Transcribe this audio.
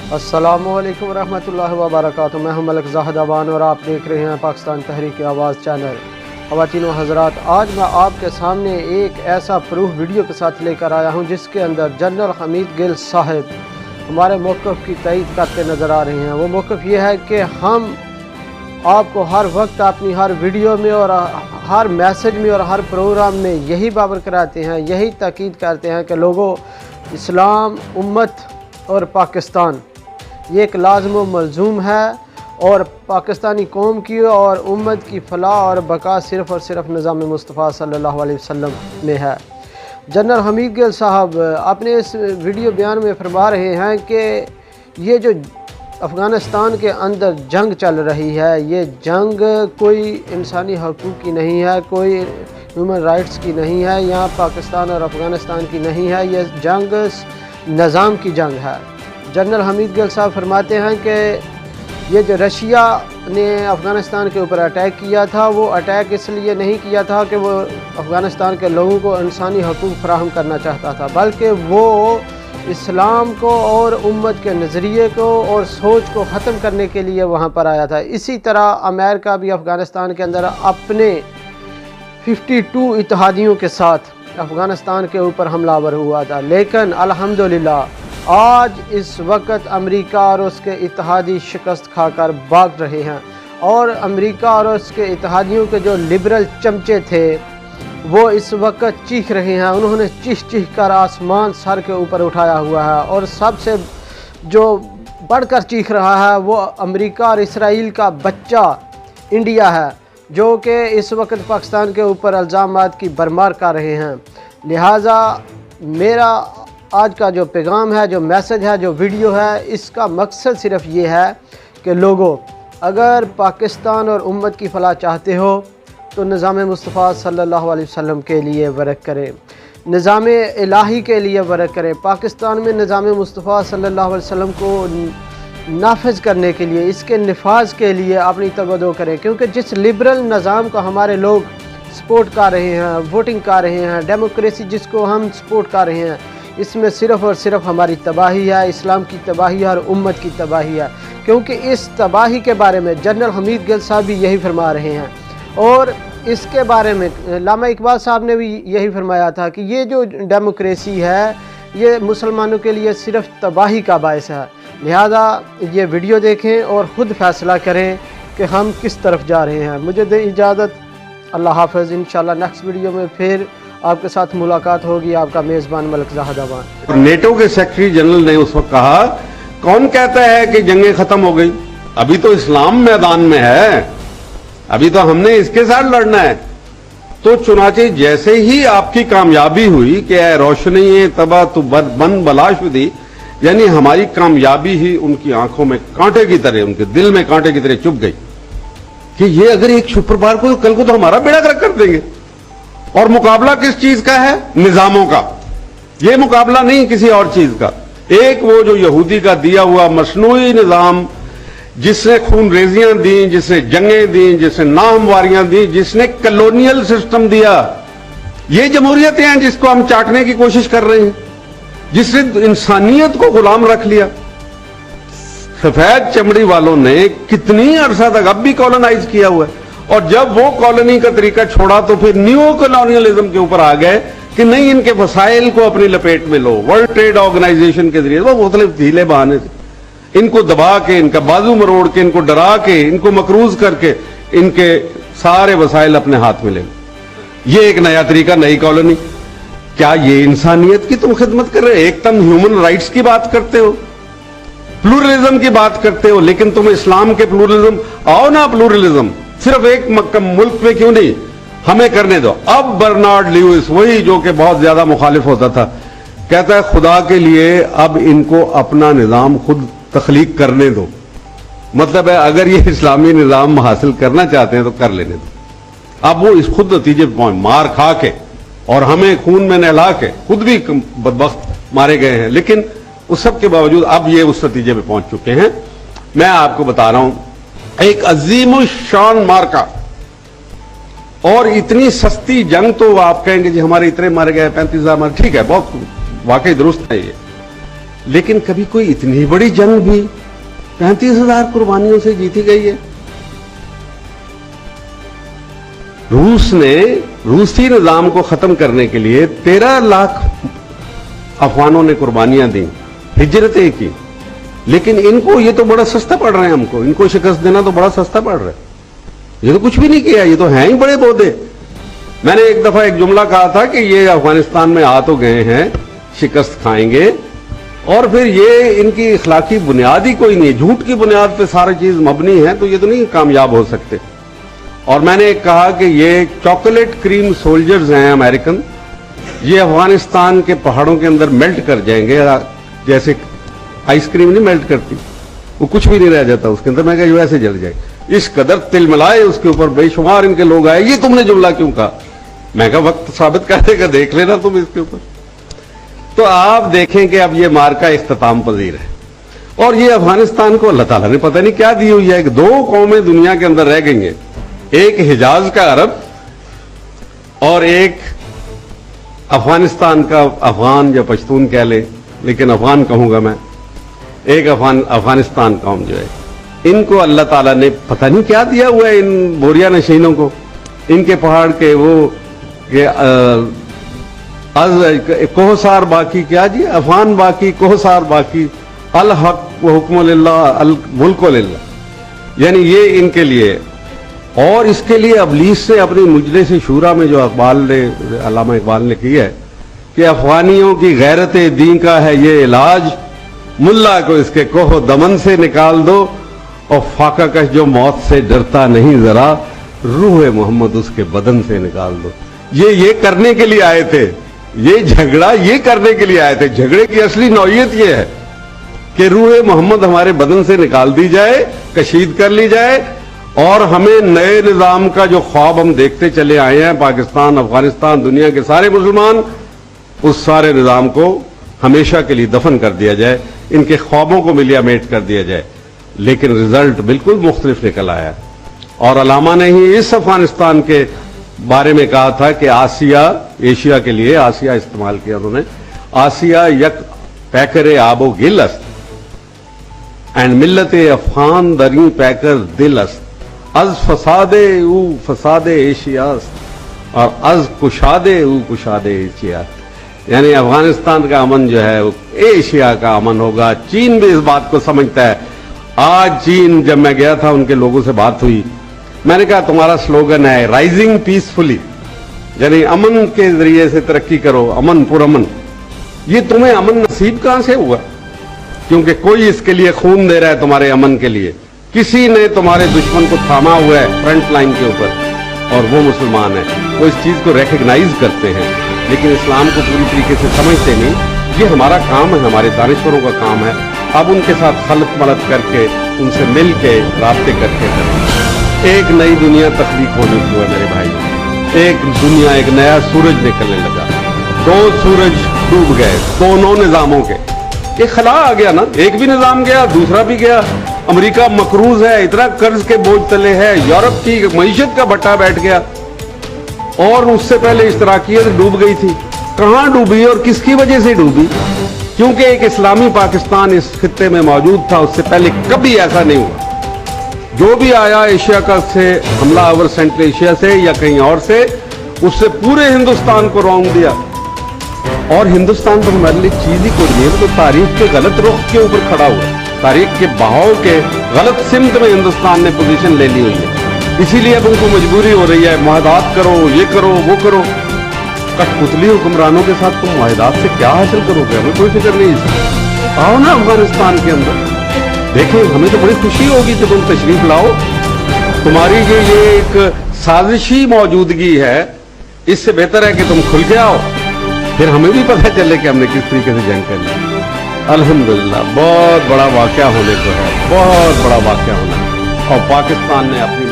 अस्सलामुअलैकुम रहमतुल्लाहि व बरकातुहू। मैं हूं मलिक ज़ाहिद अवान और आप देख रहे हैं पाकिस्तान तहरीक आवाज़ चैनल। ख़वातीन व हज़रात, आज मैं आपके सामने एक ऐसा प्रूफ वीडियो के साथ लेकर आया हूं जिसके अंदर जनरल हमीद गिल साहब हमारे मौक़िफ़ की तईद करते नज़र आ रहे हैं। वो मौक़िफ़ ये है कि हम आपको हर वक्त अपनी हर वीडियो में और हर मैसेज में और हर प्रोग्राम में यही बावर कराते हैं, यही ताकीद करते हैं कि लोगों, इस्लाम, उम्मत और पाकिस्तान ये एक लाज़िम व मलज़ूम है और पाकिस्तानी कौम की और उम्मत की फ़लाह और बका सिर्फ़ और सिर्फ निज़ाम मुस्तफ़ा सल्लल्लाहु अलैहि वसल्लम में है। जनरल हमीद गिल साहब अपने इस वीडियो बयान में फरमा रहे हैं कि ये जो अफ़गानिस्तान के अंदर जंग चल रही है, ये जंग कोई इंसानी हकूक़ की नहीं है, कोई ह्यूमन राइट्स की नहीं है, यहाँ पाकिस्तान और अफ़गानिस्तान की नहीं है, ये जंग निज़ाम की जंग है। जनरल हमीद गिल साहब फरमाते हैं कि ये जो रशिया ने अफ़गानिस्तान के ऊपर अटैक किया था, वो अटैक इसलिए नहीं किया था कि वो अफ़गानिस्तान के लोगों को इंसानी हकूक़ फराहम करना चाहता था, बल्कि वो इस्लाम को और उम्मत के नज़रिए को और सोच को ख़त्म करने के लिए वहाँ पर आया था। इसी तरह अमेरिका भी अफ़गानिस्तान के अंदर अपने 52 इत्तेहादियों के साथ अफ़गानिस्तान के ऊपर हमलावर हुआ था, लेकिन अल्हम्दुलिल्लाह आज इस वक्त अमेरिका और उसके इत्तेहादी शिकस्त खाकर भाग रहे हैं और अमेरिका और उसके इत्तेहादियों के जो लिबरल चमचे थे वो इस वक्त चीख रहे हैं। उन्होंने चीख चीख कर आसमान सर के ऊपर उठाया हुआ है और सबसे जो बढ़कर चीख रहा है वो अमेरिका और इसराइल का बच्चा इंडिया है, जो कि इस वक्त पाकिस्तान के ऊपर इल्ज़ामात की भरमार कर रहे हैं। लिहाजा मेरा आज का जो पैगाम है, जो मैसेज है, जो वीडियो है, इसका मकसद सिर्फ ये है कि लोगों, अगर पाकिस्तान और उम्मत की फ़लाह चाहते हो तो निज़ाम मुस्तफ़ा सल्लल्लाहु अलैहि वसल्लम के लिए वर्क करें, निज़ाम इलाही के लिए वर्क करें। पाकिस्तान में निज़ाम मुस्तफ़ा सल्लल्लाहु अलैहि वसल्लम को नाफिज करने के लिए, इसके नफाज के लिए अपनी तवज्जो करें, क्योंकि जिस लिबरल निज़ाम को हमारे लोग सपोर्ट कर रहे हैं, वोटिंग कर रहे हैं, डेमोक्रेसी जिसको हम सपोर्ट कर रहे हैं, इसमें सिर्फ़ और सिर्फ हमारी तबाही है, इस्लाम की तबाही है और उम्मत की तबाही है। क्योंकि इस तबाही के बारे में जनरल हमीद गिल साहब भी यही फरमा रहे हैं और इसके बारे में अल्लामा इकबाल साहब ने भी यही फरमाया था कि ये जो डेमोक्रेसी है ये मुसलमानों के लिए सिर्फ तबाही का बायस है। लिहाजा ये वीडियो देखें और ख़ुद फ़ैसला करें कि हम किस तरफ जा रहे हैं। मुझे दे इजाज़त, अल्लाह हाफ़िज़। इंशाअल्लाह नेक्स्ट वीडियो में फिर आपके साथ मुलाकात होगी। आपका मेज़बान मलिक ज़ाहिद अवान। नेटो के सेक्रेटरी जनरल ने उस वक्त कहा, कौन कहता है कि जंगें खत्म हो गई, अभी तो इस्लाम मैदान में है, अभी तो हमने इसके साथ लड़ना है। तो चुनाचे जैसे ही आपकी कामयाबी हुई कि रोशनी तबा तो बन बलाशुदी, यानी हमारी कामयाबी ही उनकी आंखों में कांटे की तरह, उनके दिल में कांटे की तरह चुभ गई कि ये अगर एक शुक्रवार को, कल को तो हमारा बेड़ा गर्क कर देंगे। और मुकाबला किस चीज का है? निजामों का। ये मुकाबला नहीं किसी और चीज का। एक वो जो यहूदी का दिया हुआ मसनूई निजाम, जिसने खून रेजियां दी, जिसने जंगें दी, जिसने नामवारियां दी, जिसने कॉलोनियल सिस्टम दिया, ये जमहूरियतें हैं जिसको हम चाटने की कोशिश कर रहे हैं, जिसने इंसानियत को गुलाम रख लिया। सफेद चमड़ी वालों ने कितनी अरसा तक अब भी कॉलोनाइज किया हुआ है, और जब वो कॉलोनी का तरीका छोड़ा तो फिर न्यू कॉलोनियलिज्म के ऊपर आ गए कि नहीं, इनके वसाइल को अपनी लपेट में लो। वर्ल्ड ट्रेड ऑर्गेनाइजेशन के जरिए वो मुख्तलिफ ढीले बहाने थे, इनको दबा के, इनका बाजू मरोड़ के, इनको डरा के, इनको मकरूज करके इनके सारे वसाइल अपने हाथ में ले। ये एक नया तरीका, नई कॉलोनी। क्या ये इंसानियत की तुम खिदमत कर रहे हो? एक तुम ह्यूमन राइट्स की बात करते हो, प्लूरलिज्म की बात करते हो, लेकिन तुम इस्लाम के प्लूरलिज्म, आओ ना प्लूरलिज्म, सिर्फ एक मुल्क में क्यों नहीं, हमें करने दो। अब बर्नार्ड ल्यूइस, वही जो कि बहुत ज्यादा मुखालिफ होता था, कहता है खुदा के लिए अब इनको अपना निजाम खुद तख्लीक करने दो। मतलब है अगर ये इस्लामी निजाम हासिल करना चाहते हैं तो कर लेने दो। अब वो इस खुद नतीजे पर मार खा के और हमें खून में नहला के खुद भी बदबख्त मारे गए हैं, लेकिन उस सब के बावजूद अब ये उस नतीजे पे पहुंच चुके हैं। मैं आपको बता रहा हूं, एक अजीम शान मार्का और इतनी सस्ती जंग, तो आप कहेंगे जी हमारे इतने मारे गए, 35,000 मारे, ठीक है, बहुत वाकई दुरुस्त है ये, लेकिन कभी कोई इतनी बड़ी जंग भी 35,000 कुर्बानियों से जीती गई है। रूस ने रूसी निजाम को खत्म करने के लिए 13 लाख अफगानों ने कुर्बानियां दी, हिजरतें की, लेकिन इनको ये तो बड़ा सस्ता पड़ रहा है, हमको इनको शिकस्त देना तो बड़ा सस्ता पड़ रहा है। ये तो कुछ भी नहीं किया, ये तो हैं ही बड़े पौधे। मैंने एक दफा एक जुमला कहा था कि ये अफगानिस्तान में आ तो गए हैं, शिकस्त खाएंगे, और फिर ये इनकी इखलाकी बुनियाद ही कोई नहीं है, झूठ की बुनियाद पे सारी चीज मबनी है, तो ये तो नहीं कामयाब हो सकते। और मैंने कहा कि ये चॉकलेट क्रीम सोल्जर्स हैं अमेरिकन, ये अफगानिस्तान के पहाड़ों के अंदर मेल्ट कर जाएंगे, जैसे आइसक्रीम नहीं मेल्ट करती, वो कुछ भी नहीं रह जाता उसके अंदर। मैं कहा वैसे जल जाए, इस कदर तिल मिलाए उसके ऊपर, बेशुमार इनके लोग आए। ये तुमने जुमला क्यों कहा? मैं कहा वक्त साबित कर देगा, देख लेना तुम इसके ऊपर। तो आप देखें कि अब ये मार्का इख्तिताम पजीर है, और ये अफगानिस्तान को अल्लाह ताला ने पता नहीं क्या दी हुई है। दो कौमें दुनिया के अंदर रह गई हैं, एक हिजाज का अरब और एक अफगानिस्तान का अफगान या पश्तून कह ले, लेकिन अफगान कहूंगा मैं, एक अफगानिस्तान कौम जो है, इनको अल्लाह ताला ने पता नहीं क्या दिया हुआ है इन बोरिया नशीनों को। इनके पहाड़ के वो कोहसार बाकी, क्या जी, अफगान बाकी, कोहसार बाकी, अल हक व हुक्म लिल्लाह अल मुल्क लिल्लाह, यानी ये इनके लिए। और इसके लिए अबलीस से अपनी मुजलिस शूरा में जो अल्लामा इकबाल ने की है कि अफगानियों की गैरत दीन का है ये इलाज, मुल्ला को इसके कोहो दमन से निकाल दो, और फाका कश जो मौत से डरता नहीं जरा, रूह मोहम्मद उसके बदन से निकाल दो। ये करने के लिए आए थे, ये झगड़ा ये करने के लिए आए थे। झगड़े की असली नौयत ये है कि रूह मोहम्मद हमारे बदन से निकाल दी जाए, कशीद कर ली जाए, और हमें नए निजाम का जो ख्वाब हम देखते चले आए हैं, पाकिस्तान, अफगानिस्तान, दुनिया के सारे मुसलमान, उस सारे निजाम को हमेशा के लिए दफन कर दिया जाए, इनके ख्वाबों को मिलियामेट कर दिया जाए। लेकिन रिजल्ट बिल्कुल मुख्तलिफ निकल आया। और अलामा ने ही इस अफगानिस्तान के बारे में कहा था कि आसिया, एशिया के लिए आसिया इस्तेमाल किया उन्होंने, आसिया यक पैकर आबो गिलस्त एंड मिल्लत अफगान दरी पैकर दिलस्त, अज फसादे ऊ फसादे एशियास्त और अज कुशादे ऊ कुशादे एशिया। यानी अफगानिस्तान का अमन जो है वो एशिया का अमन होगा। चीन भी इस बात को समझता है। आज चीन, जब मैं गया था, उनके लोगों से बात हुई, मैंने कहा तुम्हारा स्लोगन है राइजिंग पीसफुली, यानी अमन के जरिए से तरक्की करो, अमन पुरअमन। ये तुम्हें अमन नसीब कहां से हुआ? क्योंकि कोई इसके लिए खून दे रहा है तुम्हारे अमन के लिए। किसी ने तुम्हारे दुश्मन को थामा हुआ है फ्रंट लाइन के ऊपर, और वो मुसलमान है। वो इस चीज को रिकग्नाइज करते हैं, लेकिन इस्लाम को पूरी तरीके से समझते नहीं। ये हमारा काम है, हमारे दानिश्वरों का काम है। अब उनके साथ खलत मलत करके, उनसे मिल के, राब्ते करके एक नई दुनिया तख्लीक होनी हुआ मेरे भाई। एक दुनिया, एक नया सूरज निकलने लगा। दो सूरज डूब गए दोनों निजामों के। एक खला आ गया ना, एक भी निजाम गया, दूसरा भी गया। अमेरिका मकरूज है, इतना कर्ज के बोझ तले है, यूरोप की मईशत का भट्टा बैठ गया, और उससे पहले इश्तराकियत डूब गई थी। कहां डूबी और किसकी वजह से डूबी? क्योंकि एक इस्लामी पाकिस्तान इस खित्ते में मौजूद था। उससे पहले कभी ऐसा नहीं हुआ। जो भी आया एशिया का से हमलावर, सेंट्रल एशिया से या कहीं और से, उससे पूरे हिंदुस्तान को रौंद दिया। और हिंदुस्तान तो हमारे लिए चीज ही कोई नहीं, तो तारीख के गलत रुख के ऊपर खड़ा हुआ, तारीख के बहाव के गलत सिमत में हिंदुस्तान ने पोजीशन ले ली हुई है। इसीलिए अब उनको मजबूरी हो रही है, मुआहदात करो, ये करो, वो करो। कठपुतली हुक्मरानों के साथ तुम मुआहदात से क्या हासिल करोगे? हमें कोई फिक्र नहीं इसकी। आओ ना अफगानिस्तान के अंदर, देखें, हमें तो बड़ी खुशी होगी कि तुम तशरीफ लाओ। तुम्हारी ये एक साजिशी मौजूदगी है, इससे बेहतर है कि तुम खुल के आओ, फिर हमें भी पता चले कि हमने किस तरीके से जंग करनी। अल्हम्दुलिल्लाह बहुत बड़ा वाकया होने को है, बहुत बड़ा वाकया होना है, और पाकिस्तान ने अपनी